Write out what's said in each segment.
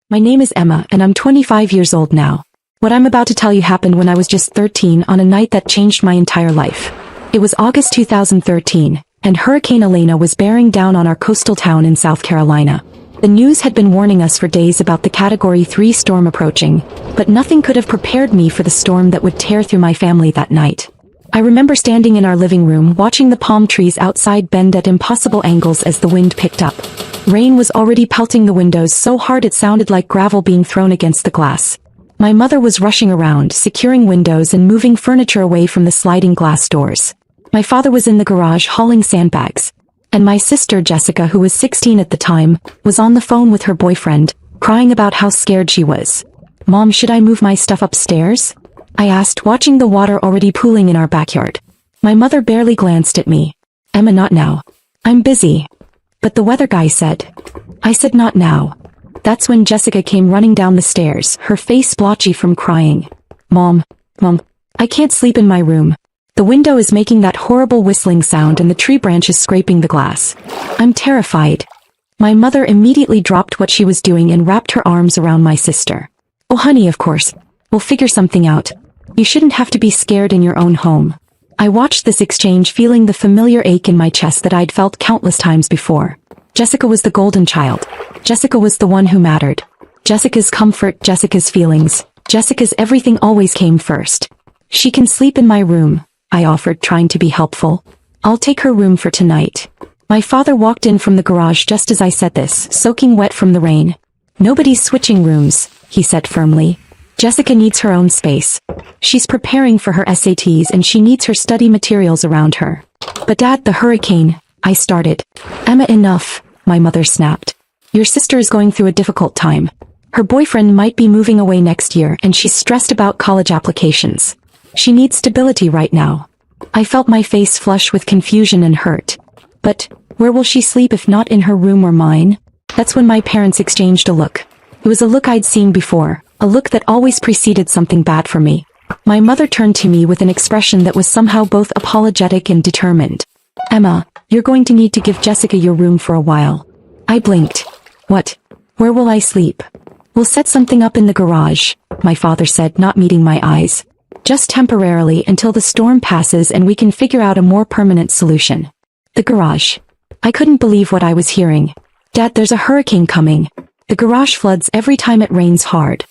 My name is Emma and I'm 25 years old now. What I'm about to tell you happened when I was just 13 on a night that changed my entire life. It was August 2013, and Hurricane Elena was bearing down on our coastal town in South Carolina. The news had been warning us for days about the Category 3 storm approaching, but nothing could have prepared me for the storm that would tear through my family that night. I remember standing in our living room watching the palm trees outside bend at impossible angles as the wind picked up. Rain was already pelting the windows so hard it sounded like gravel being thrown against the glass. My mother was rushing around, securing windows and moving furniture away from the sliding glass doors. My father was in the garage hauling sandbags. And my sister Jessica, who was 16 at the time, was on the phone with her boyfriend, crying about how scared she was. "Mom, should I move my stuff upstairs?" I asked, watching the water already pooling in our backyard. My mother barely glanced at me. "Emma, not now. I'm busy." "But the weather guy said." I said not now. That's when Jessica came running down the stairs, her face blotchy from crying. Mom, I can't sleep in my room. The window is making that horrible whistling sound and the tree branch is scraping the glass. I'm terrified." My mother immediately dropped what she was doing and wrapped her arms around my sister. "Oh honey, of course. We'll figure something out. You shouldn't have to be scared in your own home." I watched this exchange, feeling the familiar ache in my chest that I'd felt countless times before. Jessica was the golden child. Jessica was the one who mattered. Jessica's comfort, Jessica's feelings, Jessica's everything always came first. "She can sleep in my room," I offered, trying to be helpful. "I'll take her room for tonight." My father walked in from the garage just as I said this, soaking wet from the rain. "Nobody's switching rooms," he said firmly. "Jessica needs her own space. She's preparing for her SATs and she needs her study materials around her." "But Dad, the hurricane," I started. "Emma, enough," my mother snapped. "Your sister is going through a difficult time. Her boyfriend might be moving away next year and she's stressed about college applications. She needs stability right now." I felt my face flush with confusion and hurt. "But where will she sleep if not in her room or mine?" That's when my parents exchanged a look. It was a look I'd seen before, a look that always preceded something bad for me. My mother turned to me with an expression that was somehow both apologetic and determined. "Emma, you're going to need to give Jessica your room for a while." I blinked. "What? Where will I sleep?" "We'll set something up in the garage," my father said, not meeting my eyes. "Just temporarily until the storm passes and we can figure out a more permanent solution." The garage. I couldn't believe what I was hearing. "Dad, there's a hurricane coming. The garage floods every time it rains hard."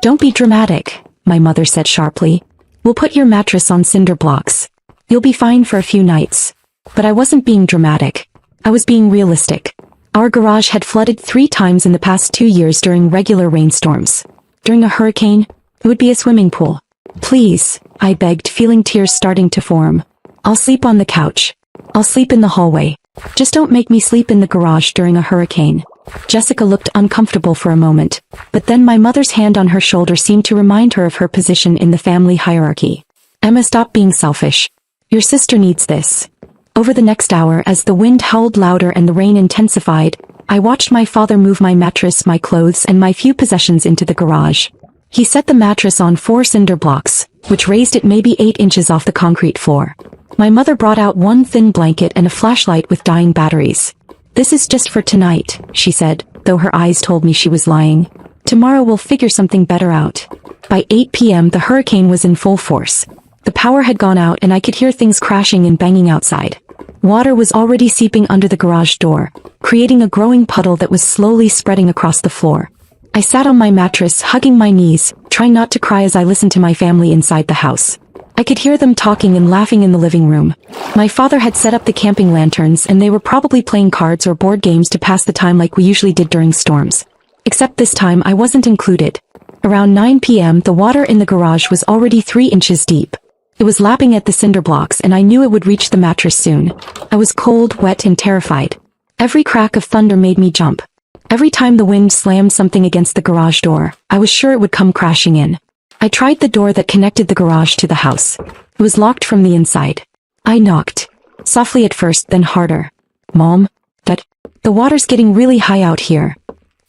"Don't be dramatic," my mother said sharply. "We'll put your mattress on cinder blocks. You'll be fine for a few nights." But I wasn't being dramatic. I was being realistic. Our garage had flooded 3 times in the past 2 years during regular rainstorms. During a hurricane, it would be a swimming pool. "Please," I begged, feeling tears starting to form. "I'll sleep on the couch. I'll sleep in the hallway. Just don't make me sleep in the garage during a hurricane." Jessica looked uncomfortable for a moment, but then my mother's hand on her shoulder seemed to remind her of her position in the family hierarchy. "Emma, stop being selfish. Your sister needs this." Over the next hour, as the wind howled louder and the rain intensified, I watched my father move my mattress, my clothes, and my few possessions into the garage. He set the mattress on 4 cinder blocks, which raised it maybe 8 inches off the concrete floor. My mother brought out one thin blanket and a flashlight with dying batteries. "This is just for tonight," she said, though her eyes told me she was lying. "Tomorrow we'll figure something better out." By 8 p.m. the hurricane was in full force. The power had gone out and I could hear things crashing and banging outside. Water was already seeping under the garage door, creating a growing puddle that was slowly spreading across the floor. I sat on my mattress, hugging my knees, trying not to cry as I listened to my family inside the house. I could hear them talking and laughing in the living room. My father had set up the camping lanterns and they were probably playing cards or board games to pass the time like we usually did during storms. Except this time I wasn't included. Around 9 p.m. the water in the garage was already 3 inches deep. It was lapping at the cinder blocks and I knew it would reach the mattress soon. I was cold, wet, and terrified. Every crack of thunder made me jump. Every time the wind slammed something against the garage door, I was sure it would come crashing in. I tried the door that connected the garage to the house. It was locked from the inside. I knocked. Softly at first, then harder. "Mom? Dad? The water's getting really high out here."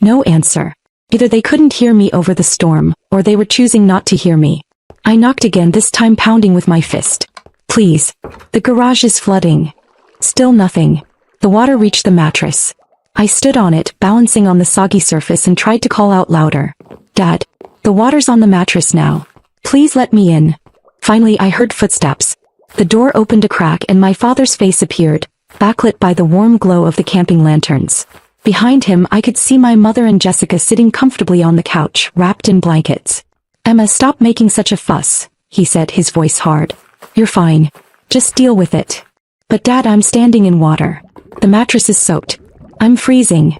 No answer. Either they couldn't hear me over the storm, or they were choosing not to hear me. I knocked again, this time pounding with my fist. "Please. The garage is flooding." Still nothing. The water reached the mattress. I stood on it, balancing on the soggy surface and tried to call out louder. Dad, the water's on the mattress now. Please let me in. Finally I heard footsteps. The door opened a crack and my father's face appeared, backlit by the warm glow of the camping lanterns. Behind him I could see my mother and Jessica sitting comfortably on the couch, wrapped in blankets. Emma, stop making such a fuss, he said, his voice hard. You're fine. Just deal with it. But Dad, I'm standing in water. The mattress is soaked. I'm freezing.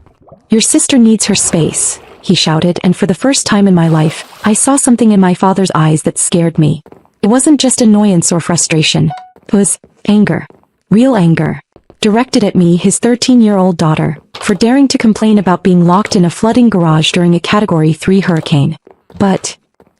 Your sister needs her space, he shouted, and for the first time in my life, I saw something in my father's eyes that scared me. It wasn't just annoyance or frustration. It was anger. Real anger. Directed at me, his 13-year-old daughter, for daring to complain about being locked in a flooding garage during a Category 3 hurricane. But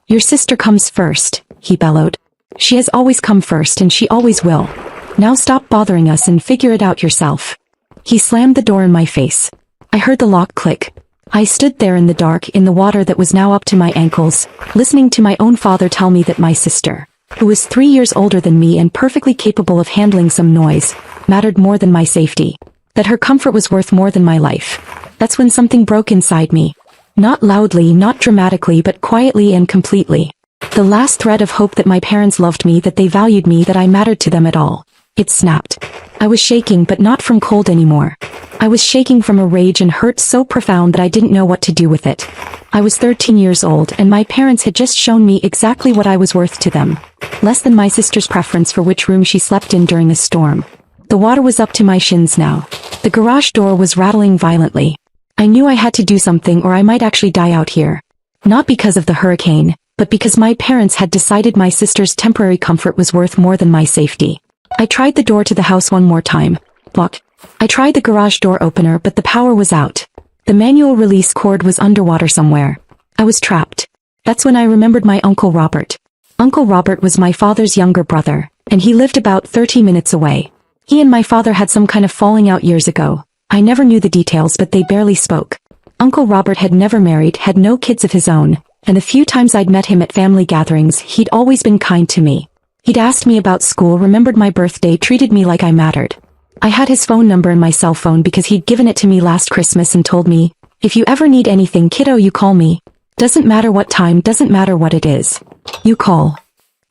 your sister comes first, he bellowed. She has always come first and she always will. Now stop bothering us and figure it out yourself. He slammed the door in my face. I heard the lock click. I stood there in the dark, in the water that was now up to my ankles, listening to my own father tell me that my sister, who was 3 years older than me and perfectly capable of handling some noise, mattered more than my safety. That her comfort was worth more than my life. That's when something broke inside me. Not loudly, not dramatically, but quietly and completely. The last thread of hope that my parents loved me, that they valued me, that I mattered to them at all. It snapped. I was shaking, but not from cold anymore. I was shaking from a rage and hurt so profound that I didn't know what to do with it. I was 13 years old and my parents had just shown me exactly what I was worth to them. Less than my sister's preference for which room she slept in during a storm. The water was up to my shins now. The garage door was rattling violently. I knew I had to do something or I might actually die out here. Not because of the hurricane, but because my parents had decided my sister's temporary comfort was worth more than my safety. I tried the door to the house one more time. Locked. I tried the garage door opener, but the power was out. The manual release cord was underwater somewhere. I was trapped. That's when I remembered my Uncle Robert. Uncle Robert was my father's younger brother, and he lived about 30 minutes away. He and my father had some kind of falling out years ago. I never knew the details, but they barely spoke. Uncle Robert had never married, had no kids of his own, and the few times I'd met him at family gatherings, he'd always been kind to me. He'd asked me about school, remembered my birthday, treated me like I mattered. I had his phone number in my cell phone because he'd given it to me last Christmas and told me, if you ever need anything, kiddo, you call me. Doesn't matter what time, doesn't matter what it is. You call.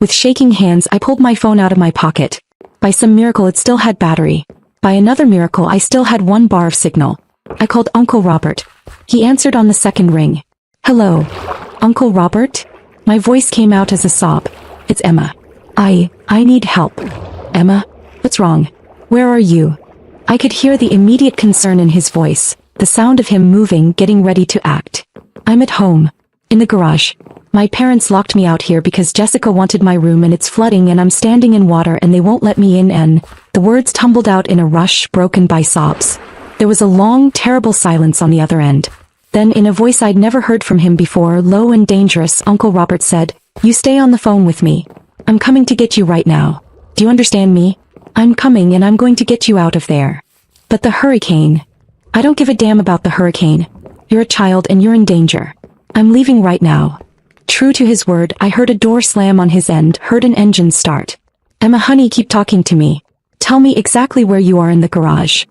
With shaking hands, I pulled my phone out of my pocket. By some miracle, it still had battery. By another miracle, I still had 1 bar of signal. I called Uncle Robert. He answered on the second ring. Hello. Uncle Robert? My voice came out as a sob. It's Emma. I need help. Emma? What's wrong? Where are you? I could hear the immediate concern in his voice, the sound of him moving, getting ready to act. I'm at home. In the garage. My parents locked me out here because Jessica wanted my room and it's flooding and I'm standing in water and they won't let me in and... The words tumbled out in a rush, broken by sobs. There was a long, terrible silence on the other end. Then, in a voice I'd never heard from him before, low and dangerous, Uncle Robert said, You stay on the phone with me. I'm coming to get you right now. Do you understand me? I'm coming and I'm going to get you out of there. But the hurricane. I don't give a damn about the hurricane. You're a child and you're in danger. I'm leaving right now. True to his word, I heard a door slam on his end, heard an engine start. Emma, honey, keep talking to me. Tell me exactly where you are in the garage.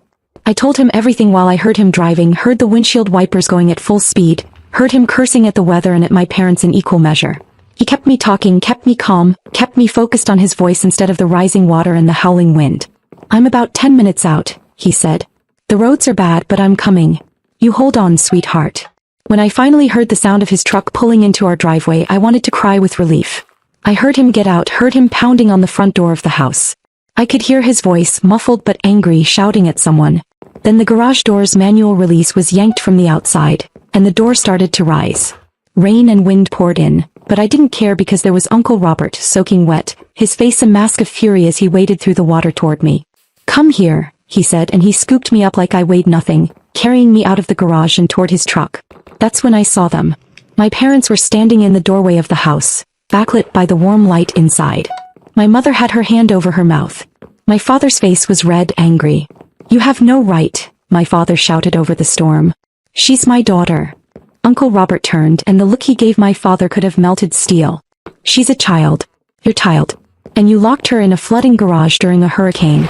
I told him everything while I heard him driving, heard the windshield wipers going at full speed, heard him cursing at the weather and at my parents in equal measure. He kept me talking, kept me calm, kept me focused on his voice instead of the rising water and the howling wind. I'm about 10 minutes out, he said. The roads are bad, but I'm coming. You hold on, sweetheart. When I finally heard the sound of his truck pulling into our driveway, I wanted to cry with relief. I heard him get out, heard him pounding on the front door of the house. I could hear his voice, muffled but angry, shouting at someone. Then the garage door's manual release was yanked from the outside, and the door started to rise. Rain and wind poured in, but I didn't care because there was Uncle Robert, soaking wet, his face a mask of fury as he waded through the water toward me. Come here, he said, and he scooped me up like I weighed nothing, carrying me out of the garage and toward his truck. That's when I saw them. My parents were standing in the doorway of the house, backlit by the warm light inside. My mother had her hand over her mouth. My father's face was red, angry. You have no right, my father shouted over the storm. She's my daughter. Uncle Robert turned, and the look he gave my father could have melted steel. She's a child. Your child. And you locked her in a flooding garage during a hurricane.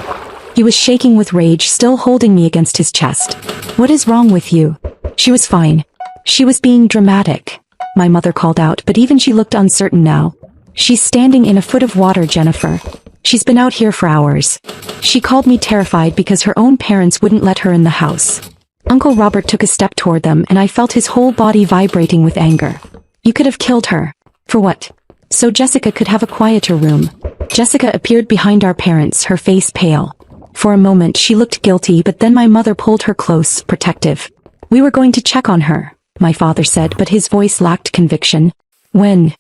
He was shaking with rage, still holding me against his chest. "What is wrong with you?" "She was fine. She was being dramatic," my mother called out, but even she looked uncertain now. "She's standing in a foot of water, Jennifer. She's been out here for hours." She called me terrified because her own parents wouldn't let her in the house. Uncle Robert took a step toward them and I felt his whole body vibrating with anger. "You could have killed her. For what? So Jessica could have a quieter room." Jessica appeared behind our parents, her face pale. For a moment she looked guilty, but then my mother pulled her close, protective. "We were going to check on her," my father said, but his voice lacked conviction. "When?"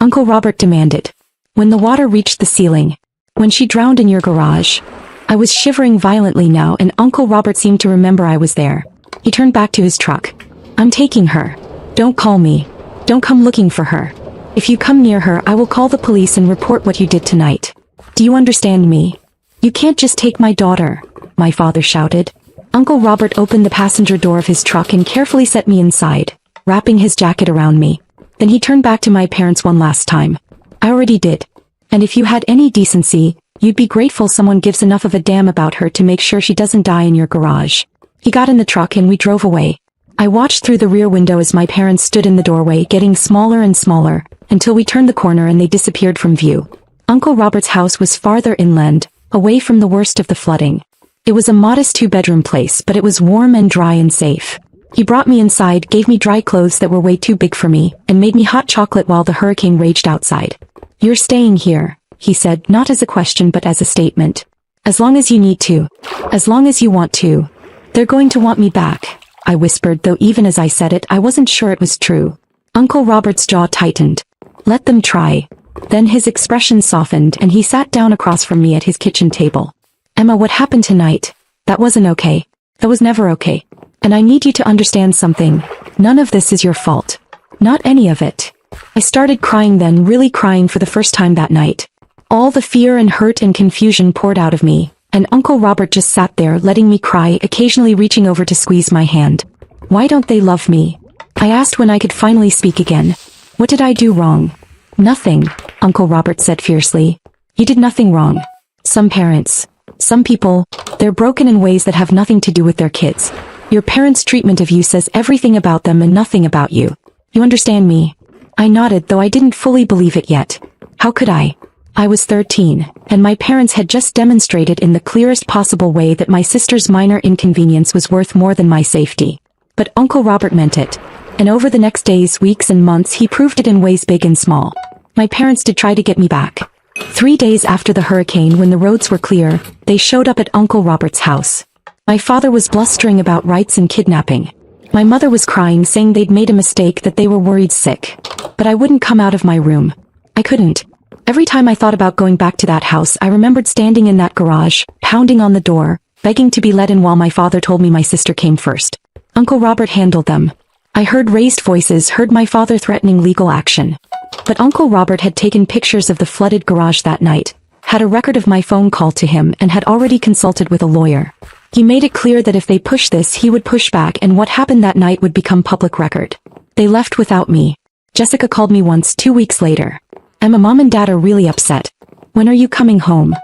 Uncle Robert demanded. "When the water reached the ceiling. When she drowned in your garage." I was shivering violently now, and Uncle Robert seemed to remember I was there. He turned back to his truck. "I'm taking her. Don't call me. Don't come looking for her. If you come near her, I will call the police and report what you did tonight. Do you understand me? You can't just take my daughter," my father shouted. Uncle Robert opened the passenger door of his truck and carefully set me inside, wrapping his jacket around me. Then he turned back to my parents one last time. "I already did. And if you had any decency, you'd be grateful someone gives enough of a damn about her to make sure she doesn't die in your garage." He got in the truck and we drove away. I watched through the rear window as my parents stood in the doorway, getting smaller and smaller, until we turned the corner and they disappeared from view. Uncle Robert's house was farther inland, away from the worst of the flooding. It was a modest 2-bedroom place, but it was warm and dry and safe. He brought me inside, gave me dry clothes that were way too big for me, and made me hot chocolate while the hurricane raged outside. "You're staying here," he said, not as a question but as a statement. "As long as you need to. As long as you want to." "They're going to want me back," I whispered, though even as I said it, I wasn't sure it was true. Uncle Robert's jaw tightened. "Let them try." Then his expression softened and he sat down across from me at his kitchen table. "Emma, what happened tonight? That wasn't okay. That was never okay. And I need you to understand something. None of this is your fault. Not any of it." I started crying then, really crying for the first time that night. All the fear and hurt and confusion poured out of me, and Uncle Robert just sat there letting me cry, occasionally reaching over to squeeze my hand. "Why don't they love me?" I asked when I could finally speak again. "What did I do wrong?" "Nothing," Uncle Robert said fiercely. "You did nothing wrong. Some parents, some people, they're broken in ways that have nothing to do with their kids. Your parents' treatment of you says everything about them and nothing about you. You understand me?" I nodded, though I didn't fully believe it yet. How could I? I was 13, and my parents had just demonstrated in the clearest possible way that my sister's minor inconvenience was worth more than my safety. But Uncle Robert meant it. And over the next days, weeks and months he proved it in ways big and small. My parents did try to get me back. 3 days after the hurricane, when the roads were clear, they showed up at Uncle Robert's house. My father was blustering about rights and kidnapping. My mother was crying, saying they'd made a mistake, that they were worried sick. But I wouldn't come out of my room. I couldn't. Every time I thought about going back to that house, I remembered standing in that garage, pounding on the door, begging to be let in while my father told me my sister came first. Uncle Robert handled them. I heard raised voices, heard my father threatening legal action. But Uncle Robert had taken pictures of the flooded garage that night, had a record of my phone call to him, and had already consulted with a lawyer. He made it clear that if they pushed this, he would push back, and what happened that night would become public record. They left without me. Jessica called me once 2 weeks later. "Emma, Mom and Dad are really upset. When are you coming home?"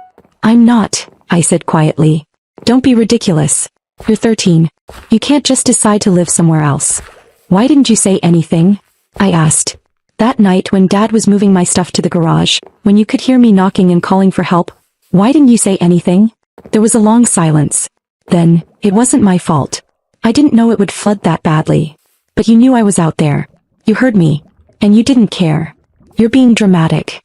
"I'm not," I said quietly. "Don't be ridiculous. You're 13. You can't just decide to live somewhere else." "Why didn't you say anything?" I asked. "That night when Dad was moving my stuff to the garage, when you could hear me knocking and calling for help, why didn't you say anything?" There was a long silence. Then, "It wasn't my fault. I didn't know it would flood that badly. But you knew I was out there. You heard me. And you didn't care. You're being dramatic."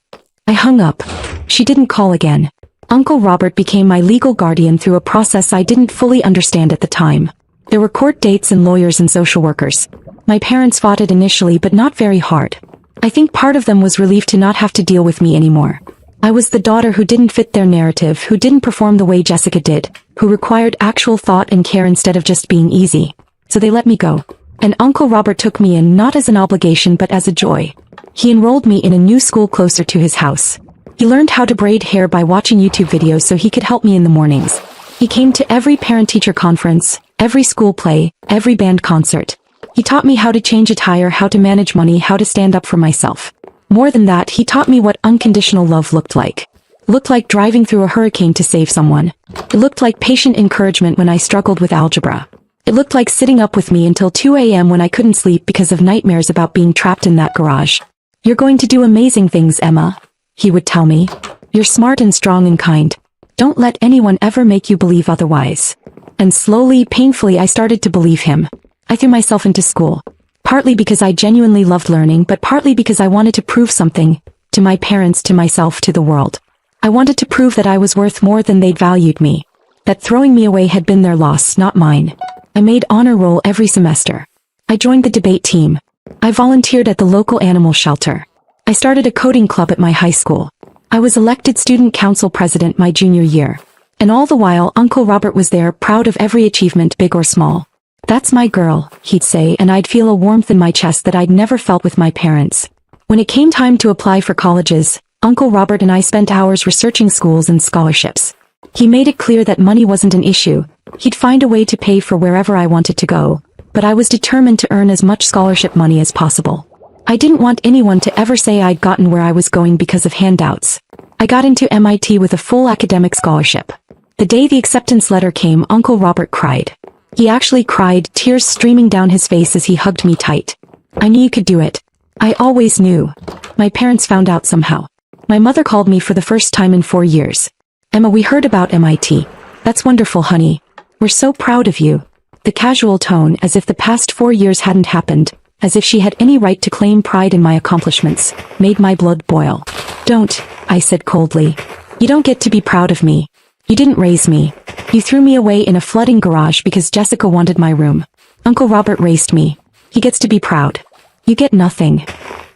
I hung up. She didn't call again. Uncle Robert became my legal guardian through a process I didn't fully understand at the time. There were court dates and lawyers and social workers. My parents fought it initially, but not very hard. I think part of them was relieved to not have to deal with me anymore. I was the daughter who didn't fit their narrative, who didn't perform the way Jessica did, who required actual thought and care instead of just being easy. So they let me go. And Uncle Robert took me in, not as an obligation but as a joy. He enrolled me in a new school closer to his house. He learned how to braid hair by watching YouTube videos so he could help me in the mornings. He came to every parent-teacher conference, every school play, every band concert. He taught me how to change a tire, how to manage money, how to stand up for myself. More than that, he taught me what unconditional love looked like. It looked like driving through a hurricane to save someone. It looked like patient encouragement when I struggled with algebra. It looked like sitting up with me until 2 a.m. when I couldn't sleep because of nightmares about being trapped in that garage. "You're going to do amazing things, Emma," he would tell me. "You're smart and strong and kind. Don't let anyone ever make you believe otherwise." And slowly, painfully, I started to believe him. I threw myself into school. Partly because I genuinely loved learning, but partly because I wanted to prove something. To my parents, to myself, to the world. I wanted to prove that I was worth more than they'd valued me. That throwing me away had been their loss, not mine. I made honor roll every semester. I joined the debate team. I volunteered at the local animal shelter. I started a coding club at my high school. I was elected student council president my junior year. And all the while, Uncle Robert was there, proud of every achievement, big or small. "That's my girl," he'd say, and I'd feel a warmth in my chest that I'd never felt with my parents. When it came time to apply for colleges, Uncle Robert and I spent hours researching schools and scholarships. He made it clear that money wasn't an issue. He'd find a way to pay for wherever I wanted to go, but I was determined to earn as much scholarship money as possible. I didn't want anyone to ever say I'd gotten where I was going because of handouts. I got into MIT with a full academic scholarship. The day the acceptance letter came, Uncle Robert cried. He actually cried, tears streaming down his face as he hugged me tight. "I knew you could do it. I always knew." My parents found out somehow. My mother called me for the first time in 4 years. "Emma, we heard about MIT. That's wonderful, honey. We're so proud of you." The casual tone, as if the past 4 years hadn't happened, as if she had any right to claim pride in my accomplishments, made my blood boil. "Don't," I said coldly. "You don't get to be proud of me. You didn't raise me. You threw me away in a flooding garage because Jessica wanted my room. Uncle Robert raised me. He gets to be proud. You get nothing."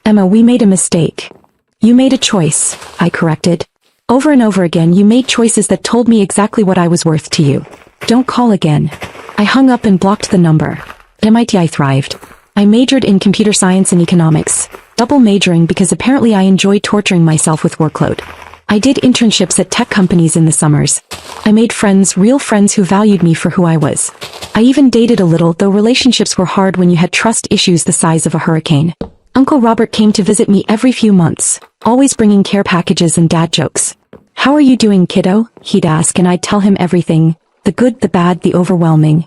"Emma, we made a mistake." "You made a choice," I corrected. "Over and over again you made choices that told me exactly what I was worth to you. Don't call again." I hung up and blocked the number. At MIT I thrived. I majored in computer science and economics, double majoring because apparently I enjoyed torturing myself with workload. I did internships at tech companies in the summers. I made friends, real friends who valued me for who I was. I even dated a little, though relationships were hard when you had trust issues the size of a hurricane. Uncle Robert came to visit me every few months, always bringing care packages and dad jokes. "How are you doing, kiddo?" he'd ask, and I'd tell him everything, the good, the bad, the overwhelming.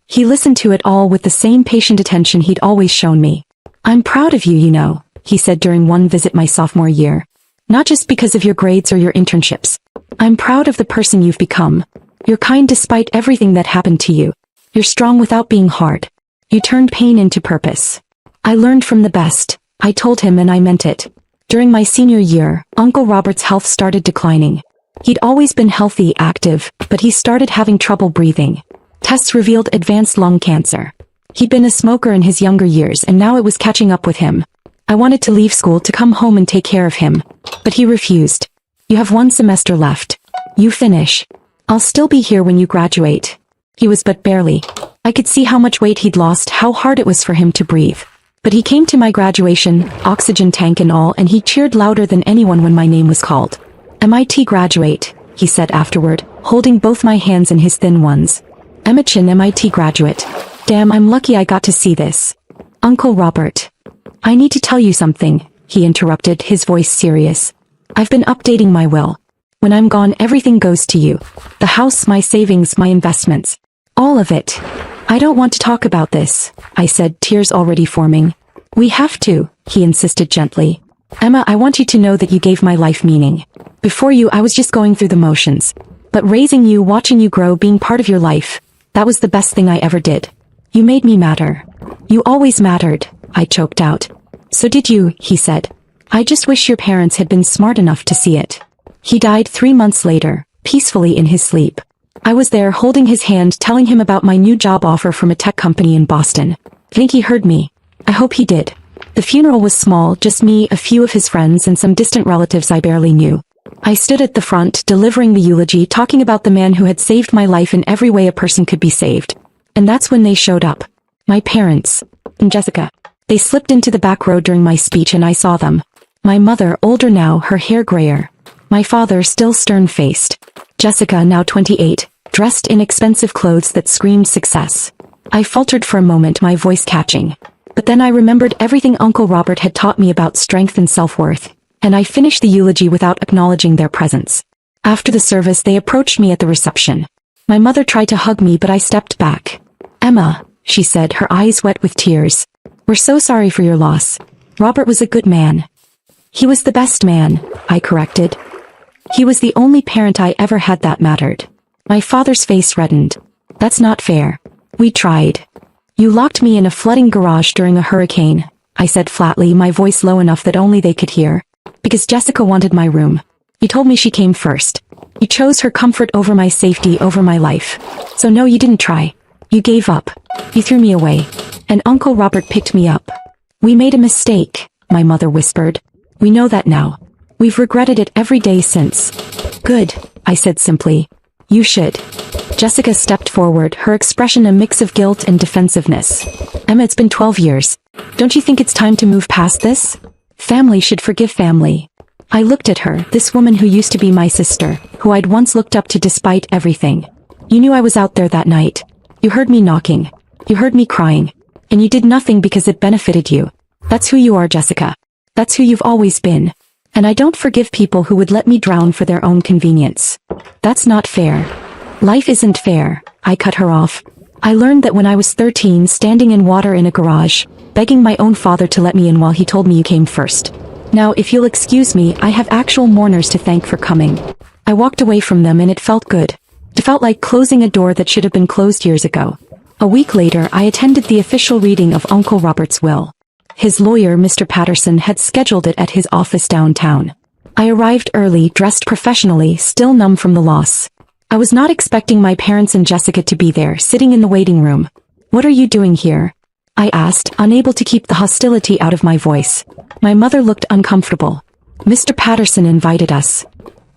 He listened to it all with the same patient attention he'd always shown me. "I'm proud of you, you know," he said during one visit my sophomore year. "Not just because of your grades or your internships. I'm proud of the person you've become. You're kind despite everything that happened to you. You're strong without being hard. You turned pain into purpose." I learned from the best, I told him, and I meant it. During my senior year, Uncle Robert's health started declining. He'd always been healthy, active, but he started having trouble breathing. Tests revealed advanced lung cancer. He'd been a smoker in his younger years, and now it was catching up with him. I wanted to leave school to come home and take care of him, but he refused. "You have 1 semester left. You finish. I'll still be here when you graduate." He was but barely. I could see how much weight he'd lost, how hard it was for him to breathe. But he came to my graduation, oxygen tank and all, and he cheered louder than anyone when my name was called. "MIT graduate," he said afterward, holding both my hands in his thin ones. "Emma Chin, MIT graduate. Damn, I'm lucky I got to see this." "Uncle Robert. I need to tell you something," he interrupted, his voice serious. "I've been updating my will. When I'm gone, everything goes to you. The house, my savings, my investments. All of it." "I don't want to talk about this," I said, tears already forming. "We have to," he insisted gently. "Emma, I want you to know that you gave my life meaning. Before you, I was just going through the motions. But raising you, watching you grow, being part of your life, that was the best thing I ever did. You made me matter. You always mattered," I choked out. "So did you," he said. "I just wish your parents had been smart enough to see it." He died 3 months later, peacefully in his sleep. I was there holding his hand, telling him about my new job offer from a tech company in Boston. I think he heard me. I hope he did. The funeral was small, just me, a few of his friends, and some distant relatives I barely knew. I stood at the front, delivering the eulogy, talking about the man who had saved my life in every way a person could be saved. And that's when they showed up. My parents. And Jessica. They slipped into the back row during my speech and I saw them. My mother, older now, her hair grayer. My father, still stern-faced. Jessica, now 28, dressed in expensive clothes that screamed success. I faltered for a moment, my voice catching. But then I remembered everything Uncle Robert had taught me about strength and self-worth, and I finished the eulogy without acknowledging their presence. After the service, they approached me at the reception. My mother tried to hug me, but I stepped back. "Emma," she said, her eyes wet with tears. "We're so sorry for your loss. Robert was a good man." "He was the best man," I corrected. "He was the only parent I ever had that mattered." My father's face reddened. "That's not fair. We tried. You locked me in a flooding garage during a hurricane," I said flatly, my voice low enough that only they could hear. "Because Jessica wanted my room. You told me she came first. You chose her comfort over my safety, over my life. So no, you didn't try. You gave up. You threw me away. And Uncle Robert picked me up. We made a mistake," my mother whispered. "We know that now. We've regretted it every day since." "Good," I said simply. "You should." Jessica stepped forward, her expression a mix of guilt and defensiveness. "Emma, it's been 12 years. Don't you think it's time to move past this? Family should forgive family." I looked at her, this woman who used to be my sister, who I'd once looked up to despite everything. "You knew I was out there that night. You heard me knocking. You heard me crying. And you did nothing because it benefited you. That's who you are, Jessica. That's who you've always been. And I don't forgive people who would let me drown for their own convenience. That's not fair. Life isn't fair," I cut her off. "I learned that when I was 13, standing in water in a garage, begging my own father to let me in while he told me you came first. Now, if you'll excuse me, I have actual mourners to thank for coming." I walked away from them and it felt good. It felt like closing a door that should have been closed years ago. A week later, I attended the official reading of Uncle Robert's will. His lawyer, Mr. Patterson, had scheduled it at his office downtown. I arrived early, dressed professionally, still numb from the loss. I was not expecting my parents and Jessica to be there, sitting in the waiting room. "What are you doing here?" I asked, unable to keep the hostility out of my voice. My mother looked uncomfortable. "Mr. Patterson invited us.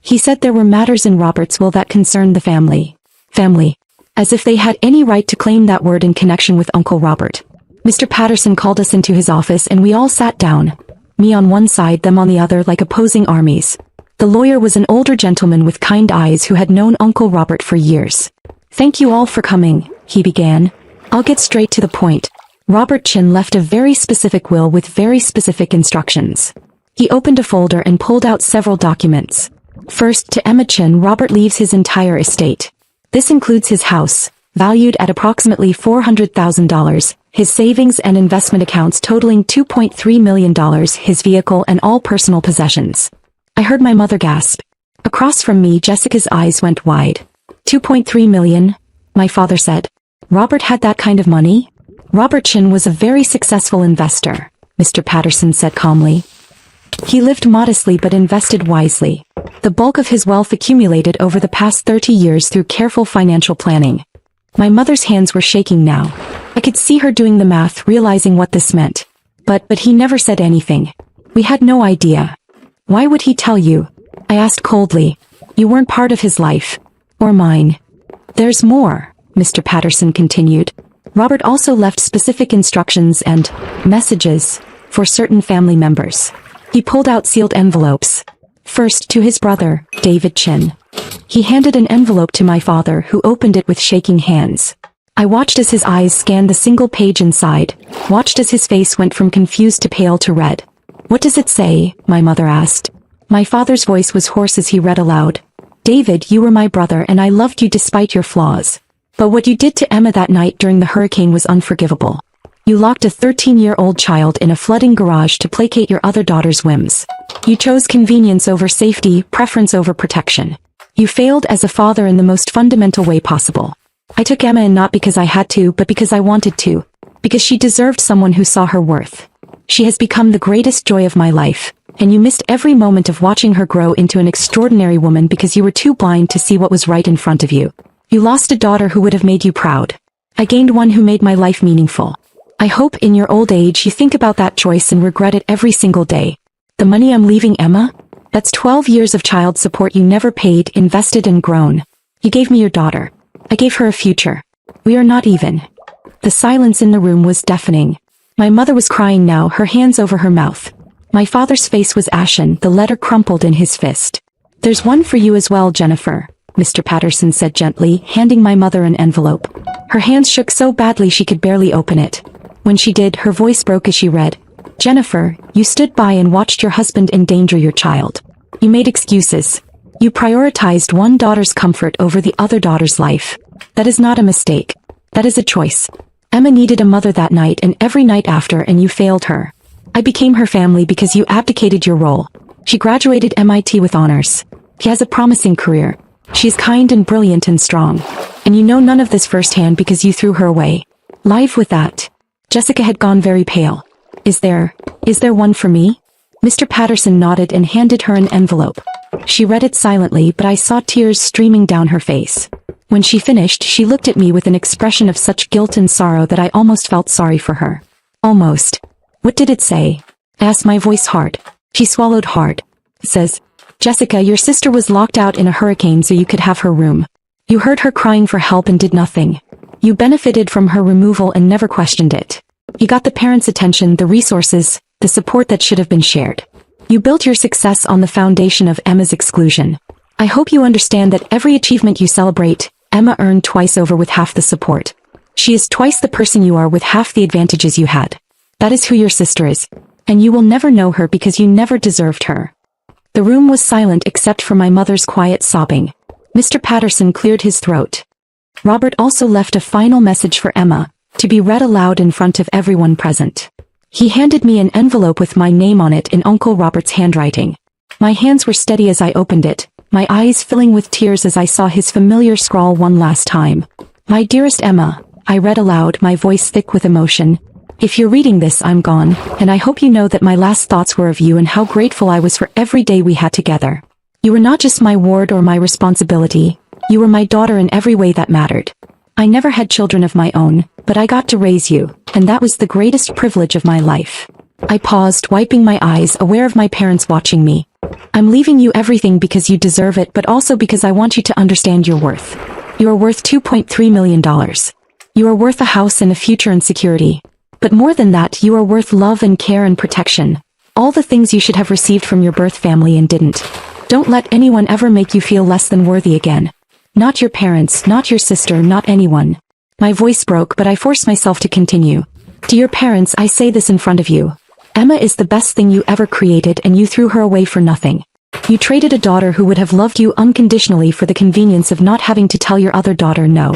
He said there were matters in Robert's will that concerned the family." Family. As if they had any right to claim that word in connection with Uncle Robert. Mr. Patterson called us into his office and we all sat down. Me on one side, them on the other, like opposing armies. The lawyer was an older gentleman with kind eyes who had known Uncle Robert for years. "Thank you all for coming," he began. "I'll get straight to the point. Robert Chin left a very specific will with very specific instructions." He opened a folder and pulled out several documents. "First, to Emma Chin, Robert leaves his entire estate. This includes his house, valued at approximately $400,000, his savings and investment accounts totaling $2.3 million, his vehicle and all personal possessions." I heard my mother gasp. Across from me, Jessica's eyes went wide. $2.3 million, my father said. Robert had that kind of money? "Robert Chin was a very successful investor," Mr. Patterson said calmly. "He lived modestly but invested wisely. The bulk of his wealth accumulated over the past 30 years through careful financial planning." My mother's hands were shaking now. I could see her doing the math, realizing what this meant. But he never said anything. We had no idea. "Why would he tell you?" I asked coldly. "You weren't part of his life. Or mine." "There's more," Mr. Patterson continued. "Robert also left specific instructions and messages for certain family members." He pulled out sealed envelopes. First, to his brother, David Chin. He handed an envelope to my father, who opened it with shaking hands. I watched as his eyes scanned the single page inside, watched as his face went from confused to pale to red. "What does it say?" my mother asked. My father's voice was hoarse as he read aloud. "David, you were my brother and I loved you despite your flaws. But what you did to Emma that night during the hurricane was unforgivable. You locked a 13-year-old child in a flooding garage to placate your other daughter's whims. You chose convenience over safety, preference over protection. You failed as a father in the most fundamental way possible. I took Emma in not because I had to, but because I wanted to. Because she deserved someone who saw her worth. She has become the greatest joy of my life, and you missed every moment of watching her grow into an extraordinary woman because you were too blind to see what was right in front of you. You lost a daughter who would have made you proud. I gained one who made my life meaningful. I hope in your old age you think about that choice and regret it every single day. The money I'm leaving Emma? That's 12 years of child support you never paid, invested and grown. You gave me your daughter. I gave her a future. We are not even." The silence in the room was deafening. My mother was crying now, her hands over her mouth. My father's face was ashen, the letter crumpled in his fist. "There's one for you as well, Jennifer," Mr. Patterson said gently, handing my mother an envelope. Her hands shook so badly she could barely open it. When she did, her voice broke as she read. "Jennifer, you stood by and watched your husband endanger your child. You made excuses. You prioritized one daughter's comfort over the other daughter's life. That is not a mistake. That is a choice. Emma needed a mother that night and every night after, and you failed her. I became her family because you abdicated your role. She graduated MIT with honors. She has a promising career. She is kind and brilliant and strong. And you know none of this firsthand because you threw her away. Live with that. Jessica had gone very pale. Is there one for me? Mr. Patterson nodded and handed her an envelope. She read it silently, but I saw tears streaming down her face. When she finished, she looked at me with an expression of such guilt and sorrow that I almost felt sorry for her. Almost. What did it say? I asked, my voice hard. She swallowed hard. It says, Jessica, your sister was locked out in a hurricane so you could have her room. You heard her crying for help and did nothing. You benefited from her removal and never questioned it. You got the parents' attention, the resources, the support that should have been shared. You built your success on the foundation of Emma's exclusion. I hope you understand that every achievement you celebrate, Emma earned twice over with half the support. She is twice the person you are with half the advantages you had. That is who your sister is. And you will never know her because you never deserved her. The room was silent except for my mother's quiet sobbing. Mr. Patterson cleared his throat. Robert also left a final message for Emma, to be read aloud in front of everyone present. He handed me an envelope with my name on it in Uncle Robert's handwriting. My hands were steady as I opened it, my eyes filling with tears as I saw his familiar scrawl one last time. My dearest Emma, I read aloud, my voice thick with emotion. If you're reading this, I'm gone, and I hope you know that my last thoughts were of you and how grateful I was for every day we had together. You were not just my ward or my responsibility, you were my daughter in every way that mattered. I never had children of my own, but I got to raise you, and that was the greatest privilege of my life. I paused, wiping my eyes, aware of my parents watching me. I'm leaving you everything because you deserve it, but also because I want you to understand your worth. You are worth $2.3 million. You are worth a house and a future and security. But more than that, you are worth love and care and protection. All the things you should have received from your birth family and didn't. Don't let anyone ever make you feel less than worthy again. Not your parents, not your sister, not anyone. My voice broke, but I forced myself to continue. To your parents, I say this in front of you. Emma is the best thing you ever created, and you threw her away for nothing. You traded a daughter who would have loved you unconditionally for the convenience of not having to tell your other daughter no.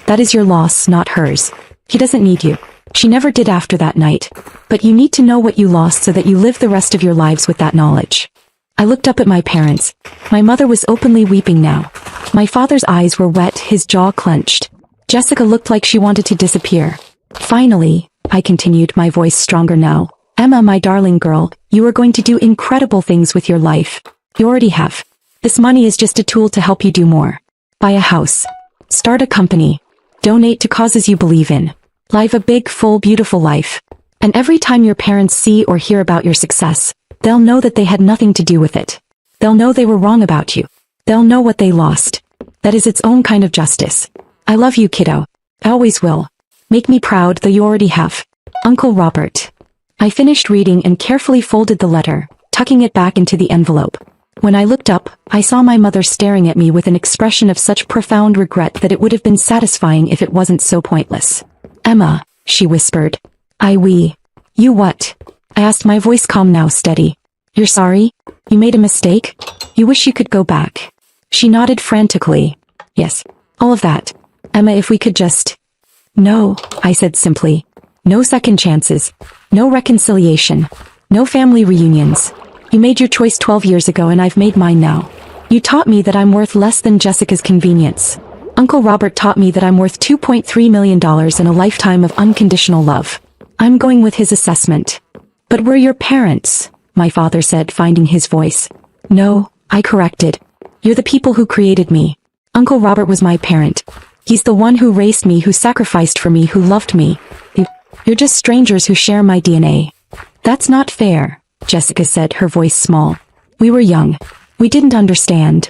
That is your loss, not hers. He doesn't need you. She never did after that night. But you need to know what you lost so that you live the rest of your lives with that knowledge. I looked up at my parents. My mother was openly weeping now. My father's eyes were wet, his jaw clenched. Jessica looked like she wanted to disappear. Finally, I continued, my voice stronger now. Emma, my darling girl, you are going to do incredible things with your life. You already have. This money is just a tool to help you do more. Buy a house. Start a company. Donate to causes you believe in. Live a big, full, beautiful life. And every time your parents see or hear about your success, they'll know that they had nothing to do with it. They'll know they were wrong about you. They'll know what they lost. That is its own kind of justice. I love you, kiddo. I always will. Make me proud, though you already have. Uncle Robert. I finished reading and carefully folded the letter, tucking it back into the envelope. When I looked up, I saw my mother staring at me with an expression of such profound regret that it would have been satisfying if it wasn't so pointless. Emma, she whispered. You what? I asked, my voice calm now, steady. You're sorry? You made a mistake? You wish you could go back? She nodded frantically. Yes, all of that. Emma, if we could just... No, I said simply. No second chances. No reconciliation. No family reunions. You made your choice 12 years ago and I've made mine now. You taught me that I'm worth less than Jessica's convenience. Uncle Robert taught me that I'm worth $2.3 million and a lifetime of unconditional love. I'm going with his assessment. But we're your parents, my father said, finding his voice. No, I corrected. You're the people who created me. Uncle Robert was my parent. He's the one who raised me, who sacrificed for me, who loved me. You're just strangers who share my DNA. That's not fair, Jessica said, her voice small. We were young. We didn't understand.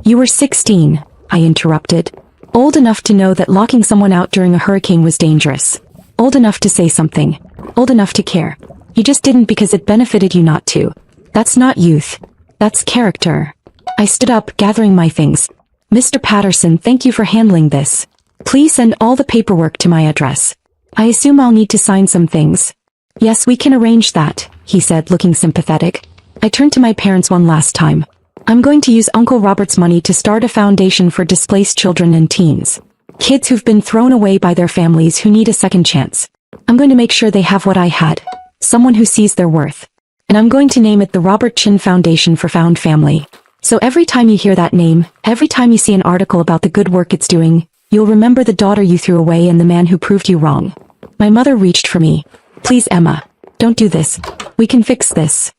You were 16, I interrupted. Old enough to know that locking someone out during a hurricane was dangerous. Old enough to say something. Old enough to care. You just didn't because it benefited you not to. That's not youth. That's character. I stood up, gathering my things. Mr. Patterson, thank you for handling this. Please send all the paperwork to my address. I assume I'll need to sign some things. Yes, we can arrange that, he said, looking sympathetic. I turned to my parents one last time. I'm going to use Uncle Robert's money to start a foundation for displaced children and teens. Kids who've been thrown away by their families who need a second chance. I'm going to make sure they have what I had. Someone who sees their worth. And I'm going to name it the Robert Chin Foundation for Found Family. So every time you hear that name, every time you see an article about the good work it's doing, you'll remember the daughter you threw away and the man who proved you wrong. My mother reached for me. Please, Emma. Don't do this. We can fix this.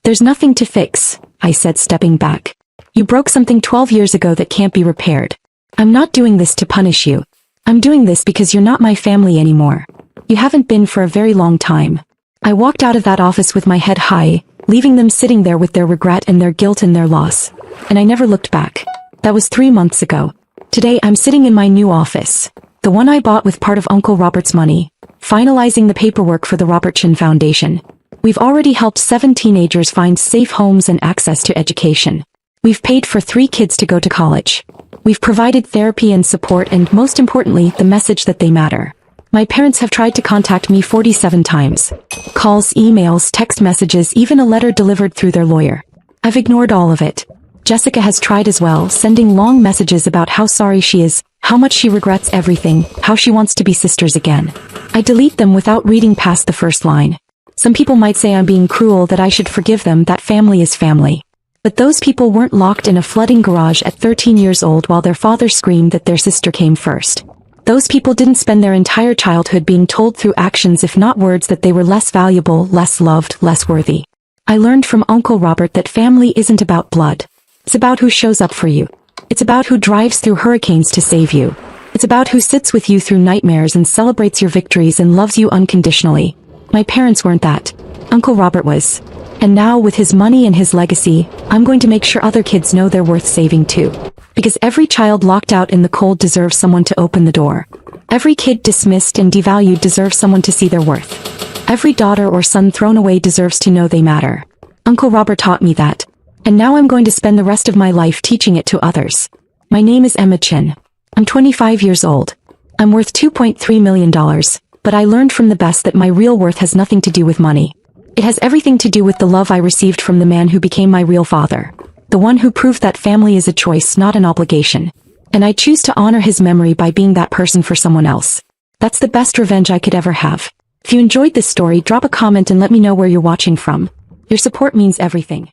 There's nothing to fix, I said, stepping back. You broke something 12 years ago that can't be repaired. I'm not doing this to punish you. I'm doing this because you're not my family anymore. You haven't been for a very long time. I walked out of that office with my head high, leaving them sitting there with their regret and their guilt and their loss. And I never looked back. That was 3 months ago. Today I'm sitting in my new office. The one I bought with part of Uncle Robert's money, finalizing the paperwork for the Robert Chin Foundation. We've already helped 7 teenagers find safe homes and access to education. We've paid for 3 kids to go to college. We've provided therapy and support and, most importantly, the message that they matter. My parents have tried to contact me 47 times. Calls, emails, text messages, even a letter delivered through their lawyer. I've ignored all of it. Jessica has tried as well, sending long messages about how sorry she is, how much she regrets everything, how she wants to be sisters again. I delete them without reading past the first line. Some people might say I'm being cruel, that I should forgive them, that family is family. But those people weren't locked in a flooding garage at 13 years old while their father screamed that their sister came first. Those people didn't spend their entire childhood being told through actions, if not words, that they were less valuable, less loved, less worthy. I learned from Uncle Robert that family isn't about blood. It's about who shows up for you. It's about who drives through hurricanes to save you. It's about who sits with you through nightmares and celebrates your victories and loves you unconditionally. My parents weren't that. Uncle Robert was. And now, with his money and his legacy, I'm going to make sure other kids know they're worth saving too. Because every child locked out in the cold deserves someone to open the door. Every kid dismissed and devalued deserves someone to see their worth. Every daughter or son thrown away deserves to know they matter. Uncle Robert taught me that. And now I'm going to spend the rest of my life teaching it to others. My name is Emma Chin. I'm 25 years old. I'm worth $2.3 million, but I learned from the best that my real worth has nothing to do with money. It has everything to do with the love I received from the man who became my real father. The one who proved that family is a choice, not an obligation. And I choose to honor his memory by being that person for someone else. That's the best revenge I could ever have. If you enjoyed this story, drop a comment and let me know where you're watching from. Your support means everything.